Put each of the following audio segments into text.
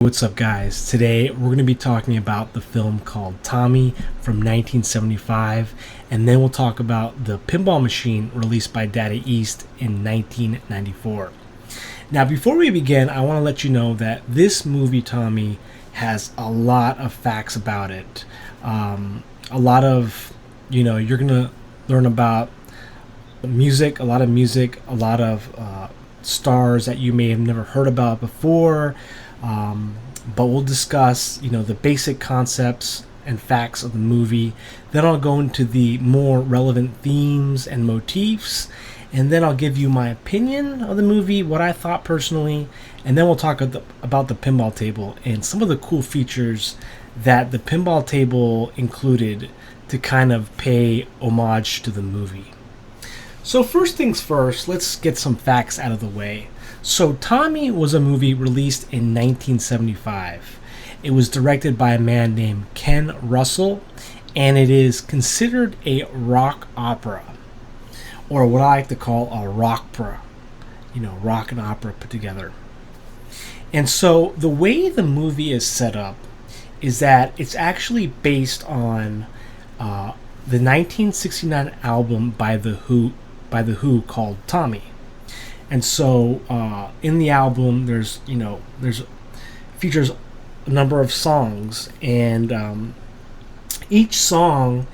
What's up, guys? Today we're going to be talking about the film called Tommy from 1975, and then we'll talk about the pinball machine released by Data East in 1994. Now, before we begin, I want to let you know that this movie, Tommy, has a lot of facts about it. A lot of, you're going to learn about music, a lot of music, a lot of stars that you may have never heard about before. But we'll discuss, the basic concepts and facts of the movie. Then I'll go into the more relevant themes and motifs. And then I'll give you my opinion of the movie, what I thought personally. And then we'll talk about the pinball table and some of the cool features that the pinball table included to kind of pay homage to the movie. So first things first, let's get some facts out of the way. So Tommy was a movie released in 1975. It was directed by a man named Ken Russell, and it is considered a rock opera, or what I like to call a rockpera. Rock and opera put together. And so the way the movie is set up is that it's actually based on the 1969 album by The Who called Tommy. And so in the album there's features a number of songs, and each song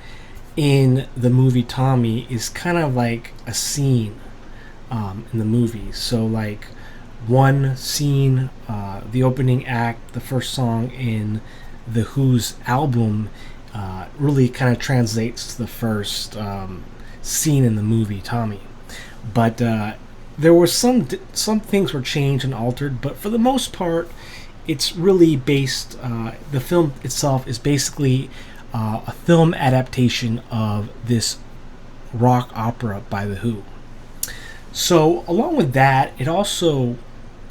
in the movie Tommy is kind of like a scene in the movie. So like one scene, the opening act, the first song in The Who's album really kind of translates to the first scene in the movie Tommy. But there were some things were changed and altered, but for the most part, it's really based. The film itself is basically a film adaptation of this rock opera by The Who. So along with that, it also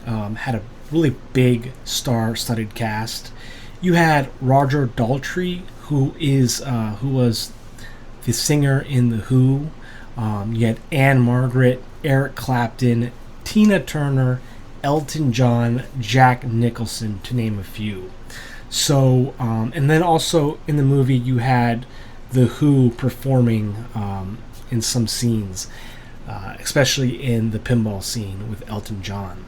had a really big star-studded cast. You had Roger Daltrey, who was the singer in The Who. You had Anne Margaret, Eric Clapton, Tina Turner, Elton John, Jack Nicholson, to name a few. So, and then also in the movie you had The Who performing in some scenes, especially in the pinball scene with Elton John.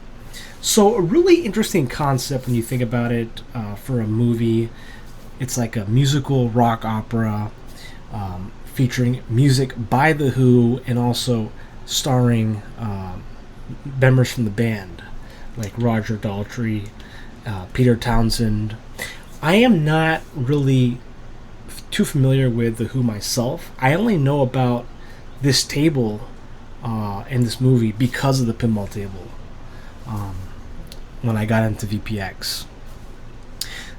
So a really interesting concept when you think about it for a movie. It's like a musical rock opera featuring music by The Who and also starring members from the band like Roger Daltrey, Peter Townsend. I am not really too familiar with The Who myself. I only know about this table and this movie because of the pinball table when I got into VPX.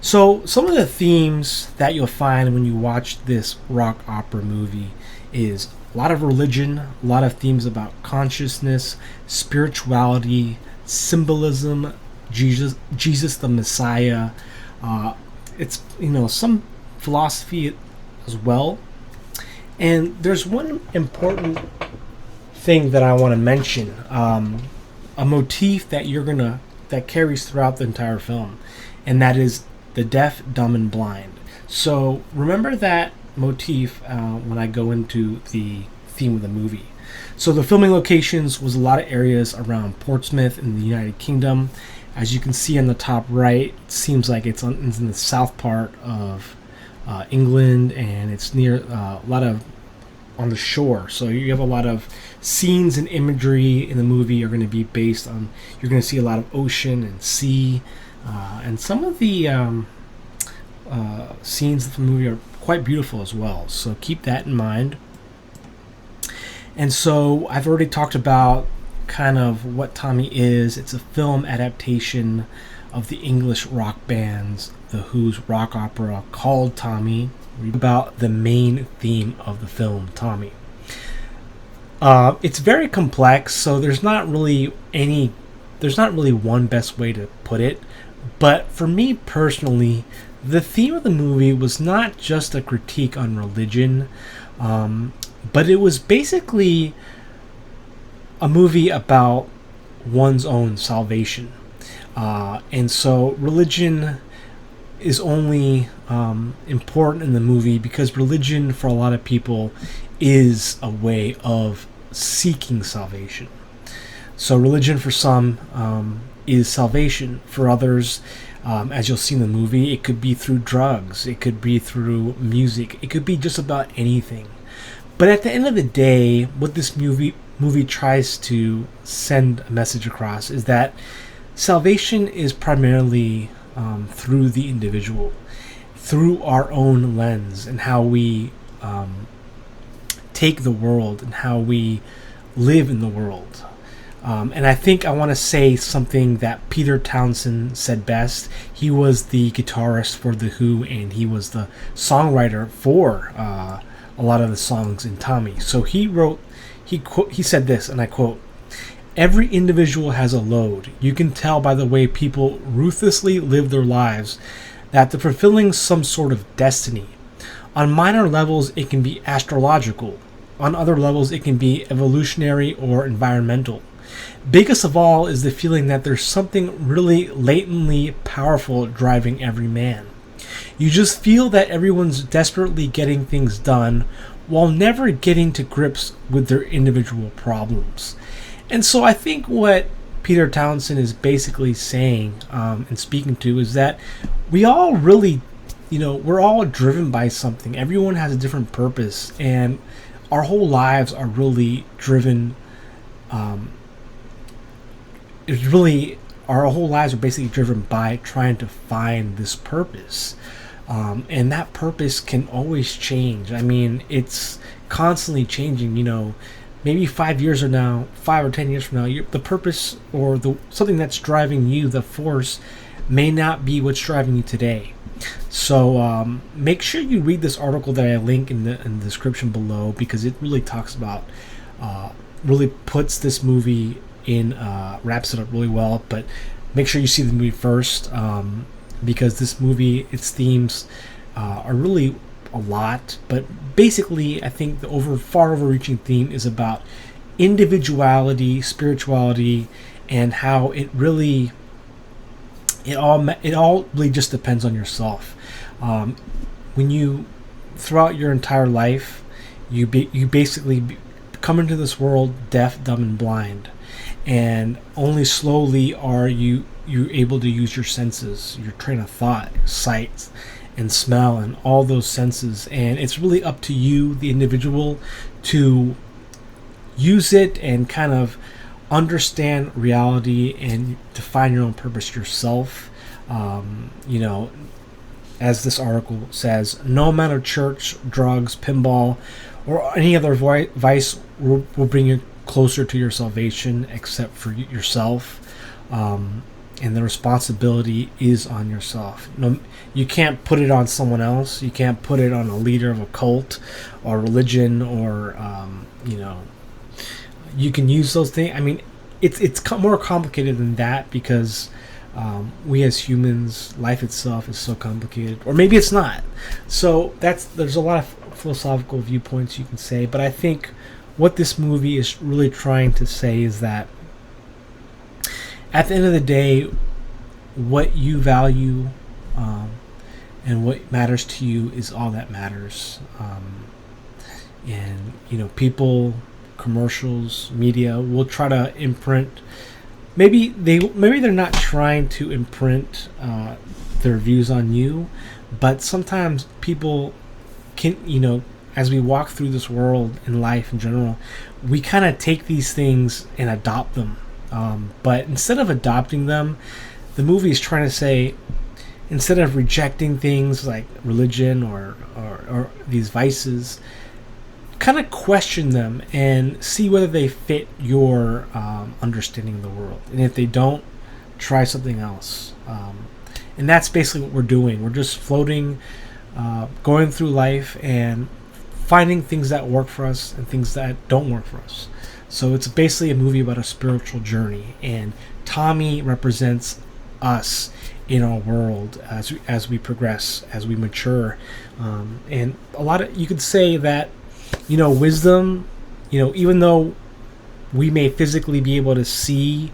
So some of the themes that you'll find when you watch this rock opera movie is a lot of religion, a lot of themes about consciousness, spirituality, symbolism, Jesus the Messiah. It's some philosophy as well. And there's one important thing that I want to mention, a motif that carries throughout the entire film, and that is the deaf, dumb, and blind. So remember that motif when I go into the theme of the movie. So the filming locations was a lot of areas around Portsmouth in the United Kingdom. As you can see on the top right, it seems like it's in the south part of England, and it's near a lot of on the shore. So you have a lot of scenes and imagery in the movie are going to be based on, you're going to see a lot of ocean and sea, and some of the scenes of the movie are quite beautiful as well. So keep that in mind. And so I've already talked about kind of what Tommy is. It's a film adaptation of the English rock bands The Who's rock opera called Tommy. Read about the main theme of the film Tommy. It's very complex, so there's not really one best way to put it. But for me personally, the theme of the movie was not just a critique on religion, but it was basically a movie about one's own salvation. And so religion is only important in the movie because religion for a lot of people is a way of seeking salvation. So religion for some is salvation. For others, as you'll see in the movie, it could be through drugs, it could be through music, it could be just about anything. But at the end of the day, what this movie tries to send a message across is that salvation is primarily through the individual, through our own lens and how we take the world and how we live in the world. And I think I want to say something that Peter Townsend said best. He was the guitarist for The Who, and he was the songwriter for a lot of the songs in Tommy. So he said this, and I quote, "Every individual has a load. You can tell by the way people ruthlessly live their lives that they're fulfilling some sort of destiny. On minor levels, it can be astrological. On other levels, it can be evolutionary or environmental. Biggest of all is the feeling that there's something really latently powerful driving every man. You just feel that everyone's desperately getting things done while never getting to grips with their individual problems." And so I think what Peter Townsend is basically saying and speaking to is that we all really, we're all driven by something. Everyone has a different purpose, and our whole lives are really driven. Our whole lives are basically driven by trying to find this purpose. And that purpose can always change. I mean, it's constantly changing. Maybe 5 years or 10 years from now, the purpose or something that's driving you, the force, may not be what's driving you today. So make sure you read this article that I link in the description below, because it really talks about, really puts this movie in, wraps it up really well. But make sure you see the movie first, because this movie, its themes are really a lot. But basically, I think the far overreaching theme is about individuality, spirituality, and how it all really just depends on yourself. When you, throughout your entire life, you basically come into this world deaf, dumb, and blind, and only slowly are you able to use your senses, your train of thought, sight, and smell, and all those senses. And it's really up to you, the individual, to use it and kind of understand reality and to find your own purpose yourself. As this article says, no amount of church, drugs, pinball, or any other vice will bring you closer to your salvation except for yourself. And the responsibility is on yourself. No, you can't put it on someone else. You can't put it on a leader of a cult or religion, or you can use those things. I mean, it's more complicated than that, because we as humans, life itself is so complicated, or maybe it's not. So there's a lot of philosophical viewpoints you can say, but I think what this movie is really trying to say is that at the end of the day, what you value and what matters to you is all that matters. And people, commercials, media will try to imprint. Maybe they're not trying to imprint their views on you, but sometimes people can, as we walk through this world and life in general, we kind of take these things and adopt them. But instead of adopting them, the movie is trying to say, instead of rejecting things like religion or these vices, kind of question them and see whether they fit your understanding of the world. And if they don't, try something else. And that's basically what we're doing. We're just floating, going through life and finding things that work for us and things that don't work for us. So it's basically a movie about a spiritual journey, and Tommy represents us in our world as we progress, as we mature. And a lot of, you could say that, wisdom, even though we may physically be able to see,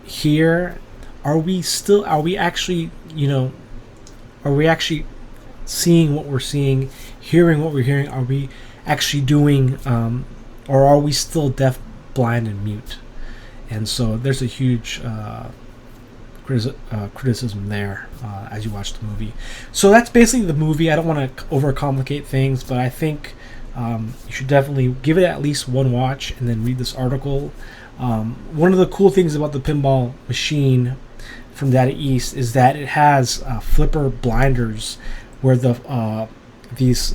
hear, are we actually, are we actually seeing what we're seeing, hearing what we're hearing? Are we actually doing, or are we still deaf, blind, and mute? And so there's a huge criticism there as you watch the movie. So that's basically the movie. I don't want to overcomplicate things, but I think you should definitely give it at least one watch and then read this article. One of the cool things about the pinball machine from Data East is that it has flipper blinders, where these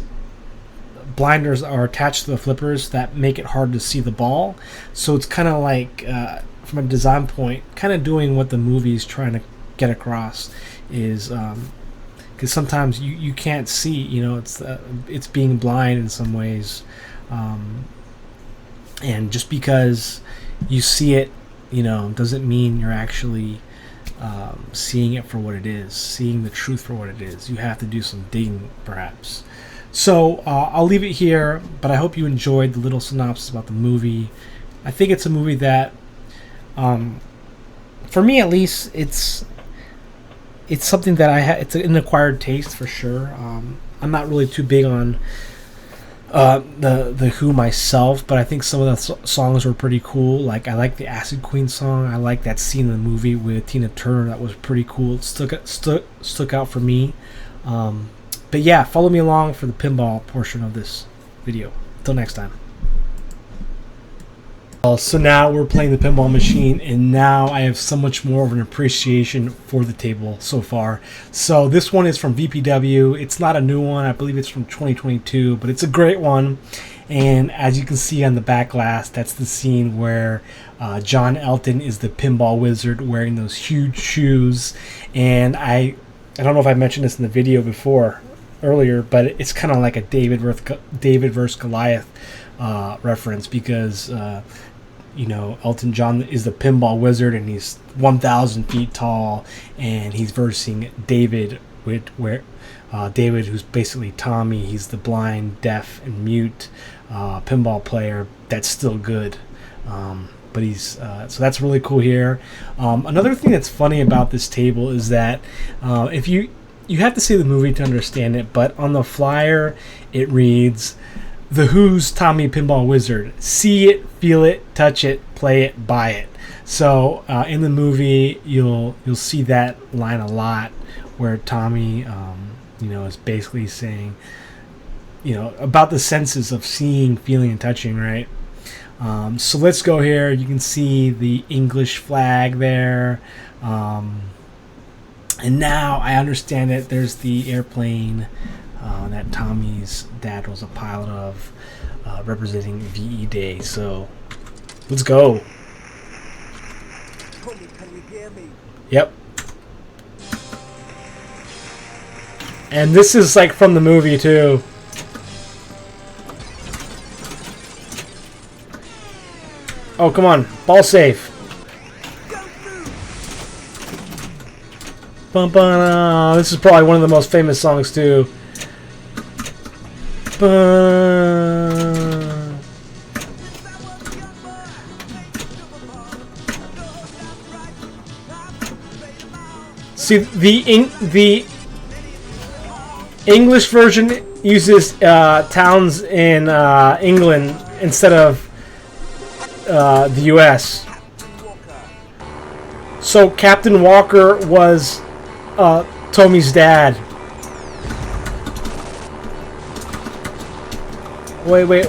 blinders are attached to the flippers that make it hard to see the ball. So it's kind of like, from a design point, kind of doing what the movie is trying to get across, is because sometimes you can't see, it's being blind in some ways, and just because you see it, doesn't mean you're actually seeing it for what it is, seeing the truth for what it is. You have to do some digging, perhaps. So I'll leave it here, but I hope you enjoyed the little synopsis about the movie. I think it's a movie that, for me at least, it's something that it's an acquired taste for sure. I'm not really too big on the Who myself, but I think some of the songs were pretty cool. Like, I like the Acid Queen song. I like that scene in the movie with Tina Turner. That was pretty cool. It stuck out for me. But yeah, follow me along for the pinball portion of this video. Until next time. So now we're playing the pinball machine, and now I have so much more of an appreciation for the table so far. So this one is from VPW. It's not a new one. I believe it's from 2022, but it's a great one. And as you can see on the back glass, that's the scene where John Elton is the pinball wizard wearing those huge shoes. And I don't know if I mentioned this in the video earlier, but it's kind of like a David versus Goliath reference, because Elton John is the pinball wizard, and he's 1,000 feet tall, and he's versing David, David, who's basically Tommy. He's the blind, deaf, and mute pinball player that's still good. But he's so that's really cool here. Another thing that's funny about this table is that if you have to see the movie to understand it, but on the flyer it reads, "The Who's Tommy Pinball Wizard. See it, feel it, touch it, play it, buy it." So in the movie, you'll see that line a lot, where Tommy, is basically saying, about the senses of seeing, feeling, and touching, right? So let's go here. You can see the English flag there. And now I understand it. There's the airplane that Tommy's dad was a pilot of, representing VE Day. So let's go. Tommy, can you hear me? Yep. And this is like from the movie too. Oh, come on. Ball safe. Bum, bum, this is probably one of the most famous songs too. Bum. See, the English version uses towns in England instead of the US. So Captain Walker was Tommy's dad. Wait.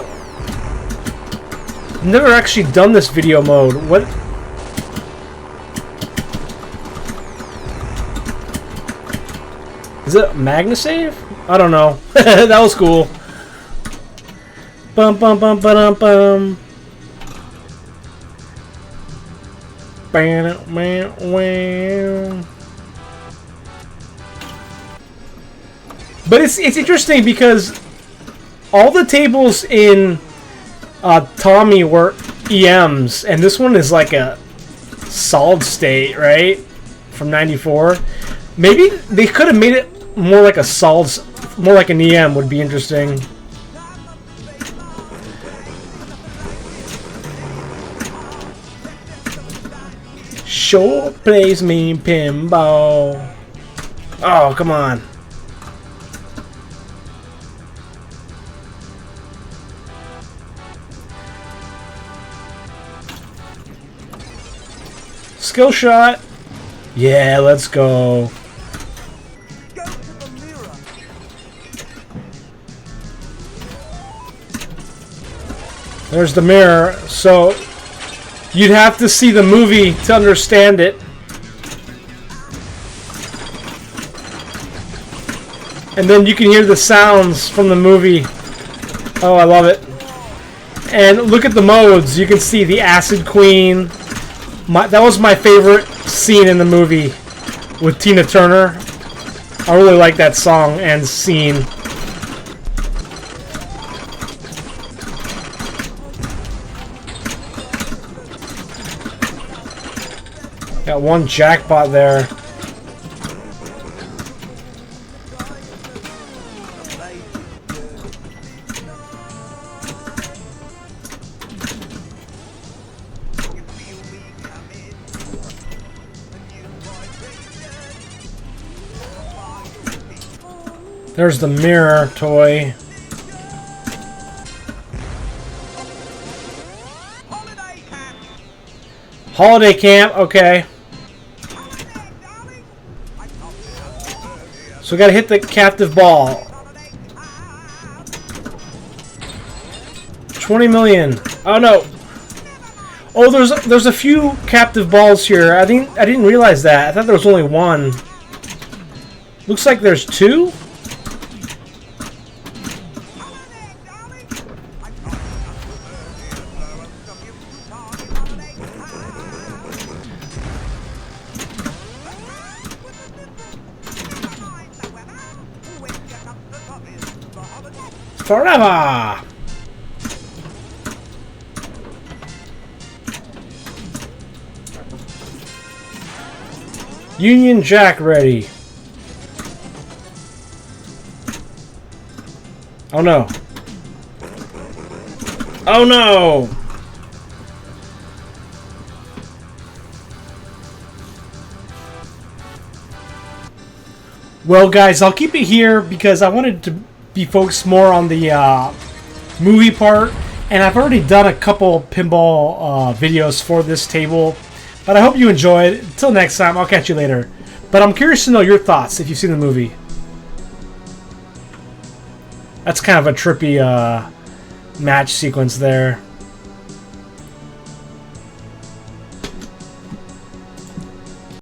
I've never actually done this video mode. What? Is it MagnaSave? I don't know. That was cool. Bum bum bum bum bum. But it's interesting because all the tables in Tommy were EMs, and this one is like a solid state, right? From '94. Maybe they could have made it more like a solid, more like an EM would be interesting. sure plays me pinball. Oh, come on. Skill shot. Yeah, let's go. There's the mirror. So you'd have to see the movie to understand it. And then you can hear the sounds from the movie. Oh, I love it. And look at the modes. You can see the Acid Queen. That was my favorite scene in the movie with Tina Turner. I really like that song and scene. Got one jackpot there. There's the mirror toy. Holiday camp, okay. So we gotta hit the captive ball. 20 million. Oh no. Oh, there's a few captive balls here. I didn't realize that. I thought there was only one. Looks like there's two. Forever! Union Jack ready. Oh no. Oh no! Well guys, I'll keep it here because I wanted to be focused more on the movie part, and I've already done a couple pinball videos for this table, but I hope you enjoyed. Until next time, I'll catch you later. But I'm curious to know your thoughts if you've seen the movie. That's kind of a trippy match sequence there.